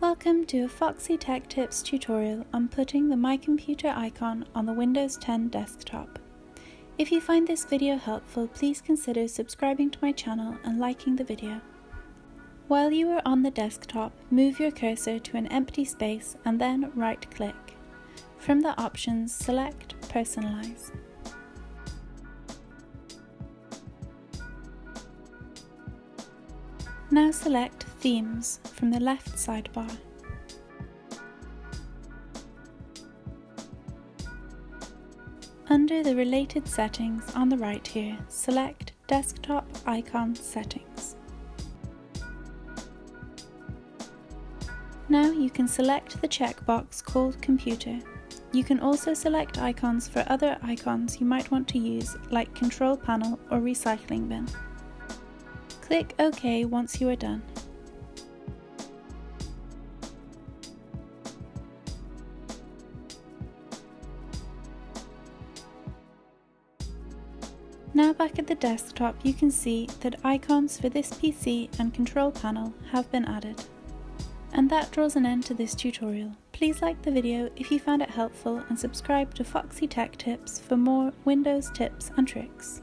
Welcome to a Foxy Tech Tips tutorial on putting the My Computer icon on the Windows 10 desktop. If you find this video helpful, please consider subscribing to my channel and liking the video. While you are on the desktop, move your cursor to an empty space and then right-click. From the options, select Personalize. Now select Themes from the left sidebar. Under the related settings on the right here, select Desktop Icon Settings. Now you can select the checkbox called Computer. You can also select icons for other icons you might want to use, like Control Panel or Recycling Bin. Click OK once you are done. Now back at the desktop, you can see that icons for this PC and Control Panel have been added. And that draws an end to this tutorial. Please like the video if you found it helpful and subscribe to Foxy Tech Tips for more Windows tips and tricks.